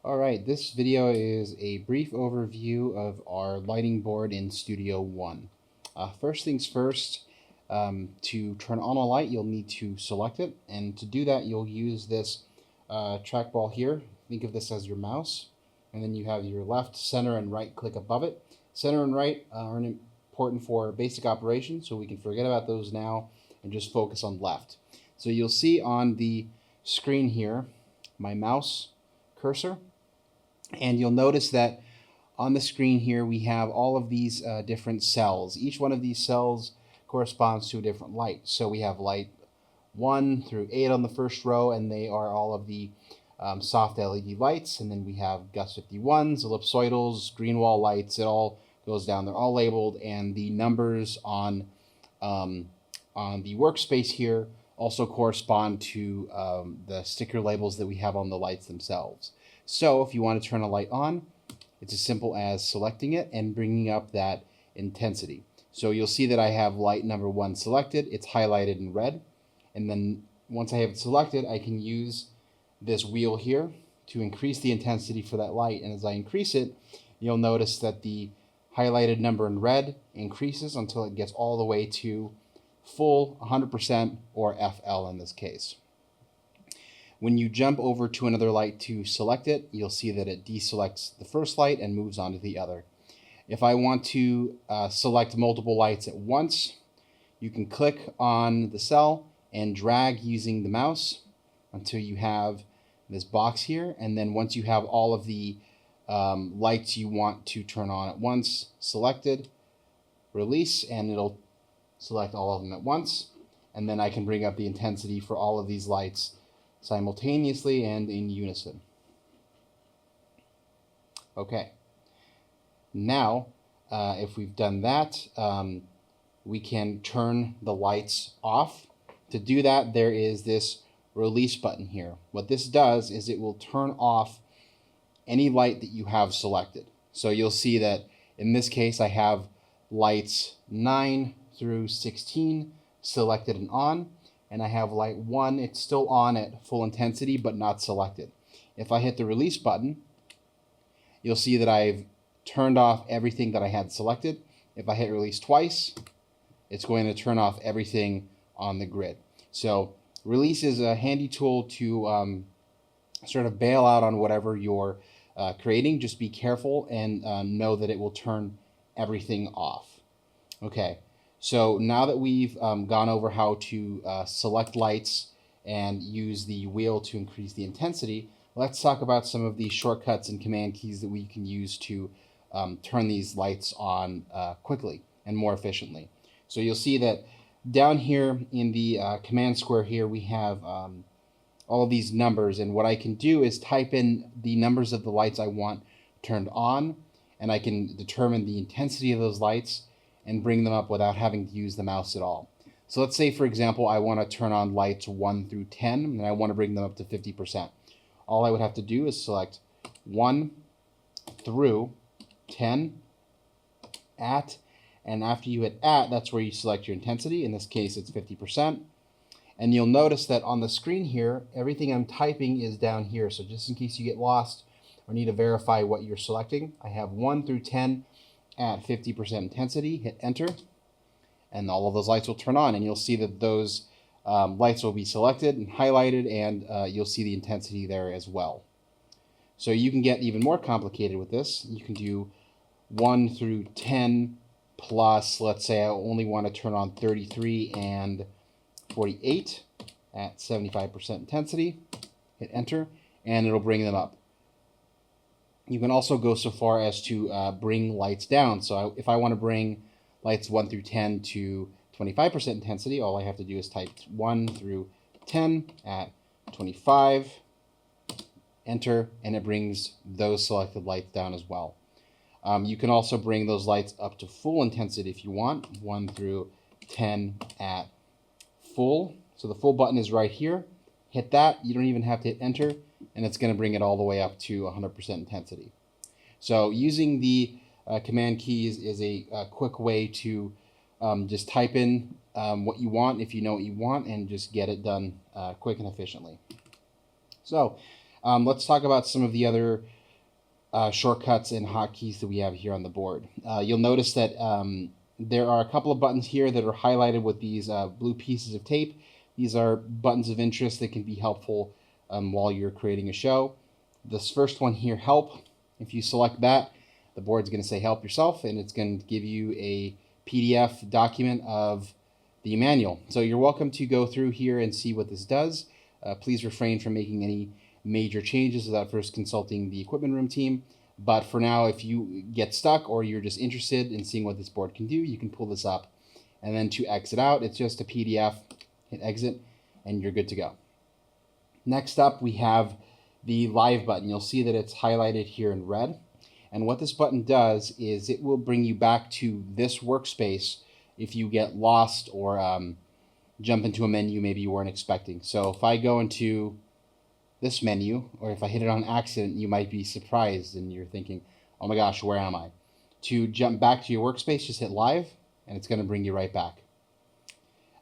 Alright, this video is a brief overview of our lighting board in Studio One. First things first, to turn on a light you'll need to select it, and to do that you'll use this trackball here. Think of this as your mouse, and then you have your left, center, and right click above it. Center and right are important for basic operations, so we can forget about those now and just focus on left. So you'll see on the screen here my mouse cursor, and you'll notice that on the screen here we have all of these different cells. Each one of these cells corresponds to a different light. So we have light 1 through 8 on the first row, and they are all of the soft LED lights. And then we have GUS 51s, ellipsoidals, green wall lights. It all goes down. They're all labeled, and the numbers on the workspace here also correspond to the sticker labels that we have on the lights themselves. So if you want to turn a light on, it's as simple as selecting it and bringing up that intensity. So you'll see that I have light number 1 selected. It's highlighted in red. And then once I have it selected, I can use this wheel here to increase the intensity for that light. And as I increase it, you'll notice that the highlighted number in red increases until it gets all the way to full 100%, or FL in this case. When you jump over to another light to select it, you'll see that it deselects the first light and moves on to the other. If I want to select multiple lights at once, you can click on the cell and drag using the mouse until you have this box here. And then once you have all of the lights you want to turn on at once selected, release, and it'll select all of them at once. And then I can bring up the intensity for all of these lights simultaneously and in unison. Okay. Now, if we've done that, we can turn the lights off. To do that, there is this release button here. What this does is it will turn off any light that you have selected. So you'll see that in this case I have lights 9 through 16 selected and on, and I have light 1, it's still on at full intensity but not selected. If I hit the release button, you'll see that I've turned off everything that I had selected. If I hit release twice, it's going to turn off everything on the grid. So release is a handy tool to sort of bail out on whatever you're creating. Just be careful and know that it will turn everything off. Okay. So now that we've gone over how to select lights and use the wheel to increase the intensity, let's talk about some of the shortcuts and command keys that we can use to turn these lights on quickly and more efficiently. So you'll see that down here in the command square here we have all of these numbers, and what I can do is type in the numbers of the lights I want turned on, and I can determine the intensity of those lights and bring them up without having to use the mouse at all. So let's say, for example, I want to turn on lights 1 through 10, and I want to bring them up to 50%. All I would have to do is select 1 through 10 at, and after you hit at, that's where you select your intensity. In this case, it's 50%. And you'll notice that on the screen here, everything I'm typing is down here. So just in case you get lost or need to verify what you're selecting, I have 1 through 10 at 50% intensity, hit enter, and all of those lights will turn on, and you'll see that those lights will be selected and highlighted, and you'll see the intensity there as well. So you can get even more complicated with this. You can do 1 through 10 plus, let's say I only want to turn on 33 and 48 at 75% intensity, hit enter, and it'll bring them up. You can also go so far as to bring lights down. So if I want to bring lights 1 through 10 to 25% intensity, all I have to do is type 1 through 10 at 25, enter, and it brings those selected lights down as well. You can also bring those lights up to full intensity if you want, 1 through 10 at full. So the full button is right here. Hit that, you don't even have to hit enter, and it's going to bring it all the way up to 100% intensity. So using the command keys is a quick way to just type in what you want if you know what you want, and just get it done quick and efficiently. So let's talk about some of the other shortcuts and hotkeys that we have here on the board. You'll notice that there are a couple of buttons here that are highlighted with these blue pieces of tape. These are buttons of interest that can be helpful while you're creating a show. This first one here, help. If you select that, the board's going to say help yourself, and it's going to give you a PDF document of the manual. So you're welcome to go through here and see what this does. Please refrain from making any major changes without first consulting the equipment room team. But for now, if you get stuck or you're just interested in seeing what this board can do, you can pull this up. And then to exit out, it's just a PDF. Hit exit, and you're good to go. Next up, we have the live button. You'll see that it's highlighted here in red. And what this button does is it will bring you back to this workspace if you get lost or jump into a menu maybe you weren't expecting. So if I go into this menu, or if I hit it on accident, you might be surprised and you're thinking, oh my gosh, where am I? To jump back to your workspace, just hit live, and it's going to bring you right back.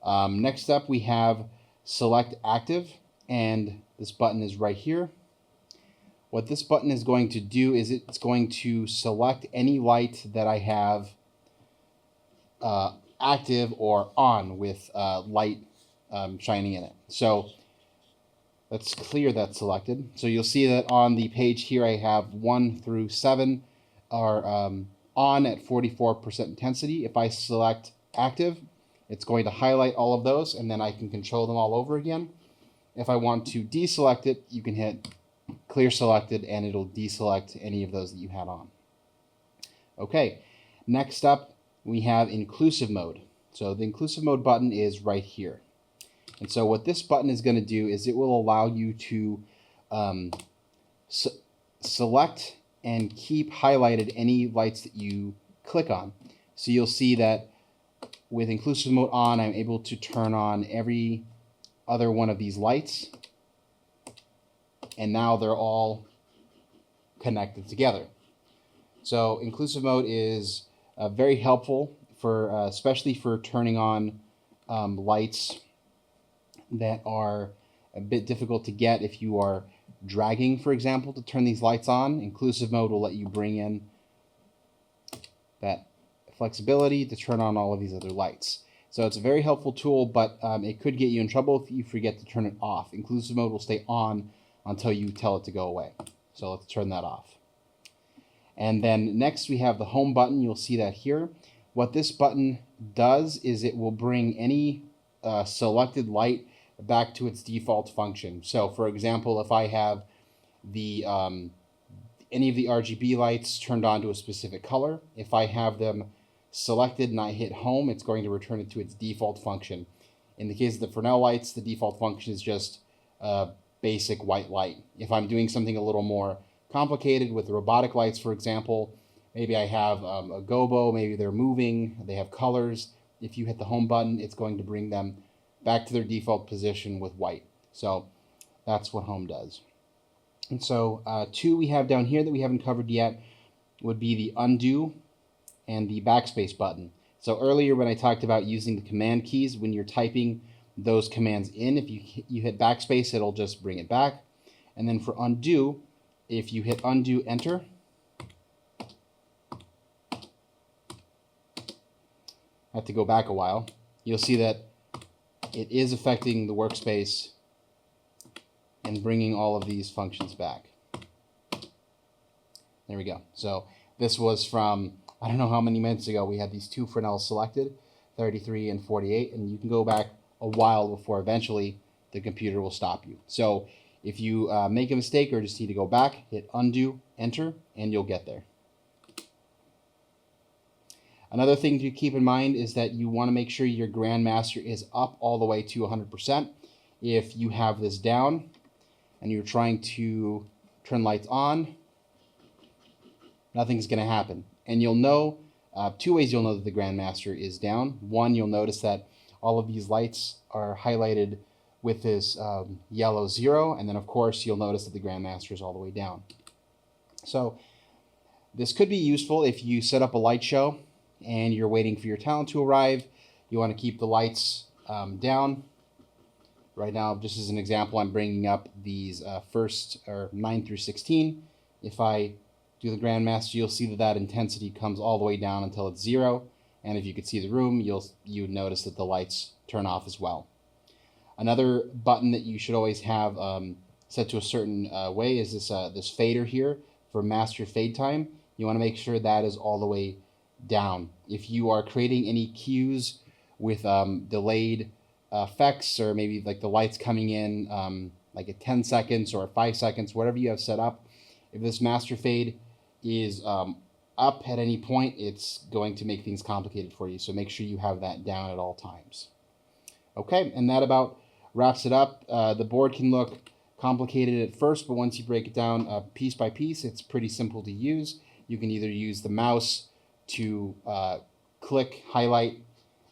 Next up, we have select active, and this button is right here. What this button is going to do is it's going to select any light that I have active or on with light shining in it. So let's clear that selected. So you'll see that on the page here I have 1 through 7 are on at 44% intensity. If I select active, it's going to highlight all of those, and then I can control them all over again. If I want to deselect it, you can hit clear selected, and it'll deselect any of those that you had on. Okay, next up we have inclusive mode. So the inclusive mode button is right here. And so what this button is going to do is it will allow you to select and keep highlighted any lights that you click on. So you'll see that with inclusive mode on, I'm able to turn on every other one of these lights, and now they're all connected together. So inclusive mode is very helpful for especially for turning on lights that are a bit difficult to get if you are dragging, for example, to turn these lights on. Inclusive mode will let you bring in that flexibility to turn on all of these other lights. So it's a very helpful tool, but it could get you in trouble if you forget to turn it off. Inclusive mode will stay on until you tell it to go away. So let's turn that off. And then next we have the home button. You'll see that here. What this button does is it will bring any selected light back to its default function. So for example, if I have the any of the RGB lights turned on to a specific color, if I have them selected and I hit home, it's going to return it to its default function. In the case of the Fresnel lights, the default function is just basic white light. If I'm doing something a little more complicated with robotic lights, for example, maybe I have a gobo, maybe they're moving, they have colors. If you hit the home button, it's going to bring them back to their default position with white. So that's what home does. And so two we have down here that we haven't covered yet would be the undo and the backspace button. So earlier when I talked about using the command keys when you're typing those commands in, if you hit backspace, it'll just bring it back. And then for undo, if you hit undo, enter, I have to go back a while, you'll see that it is affecting the workspace and bringing all of these functions back. There we go. So this was from, I don't know how many minutes ago, we had these two Fresnels selected, 33 and 48, and you can go back a while before eventually the computer will stop you. So if you make a mistake or just need to go back, hit undo, enter, and you'll get there. Another thing to keep in mind is that you want to make sure your Grandmaster is up all the way to 100%. If you have this down and you're trying to turn lights on, nothing's going to happen. And you'll know, two ways you'll know that the Grandmaster is down. One, you'll notice that all of these lights are highlighted with this yellow 0, and then of course you'll notice that the Grandmaster is all the way down. So this could be useful if you set up a light show and you're waiting for your talent to arrive. You want to keep the lights down. Right now, just as an example, I'm bringing up these first, or 9 through 16. If I do the Grandmaster, you'll see that that intensity comes all the way down until it's 0. And if you could see the room, you would notice that the lights turn off as well. Another button that you should always have set to a certain way is this fader here for master fade time. You want to make sure that is all the way down. If you are creating any cues with delayed effects, or maybe like the lights coming in like at 10 seconds or 5 seconds, whatever you have set up, if this master fade is up at any point, it's going to make things complicated for you. So make sure you have that down at all times. Okay, and that about wraps it up. The board can look complicated at first, but once you break it down piece by piece, it's pretty simple to use. You can either use the mouse to click, highlight,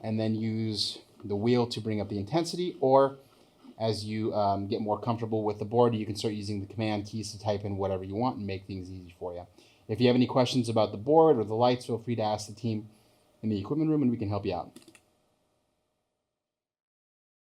and then use the wheel to bring up the intensity, or as you get more comfortable with the board, you can start using the command keys to type in whatever you want and make things easy for you. If you have any questions about the board or the lights, feel free to ask the team in the equipment room and we can help you out.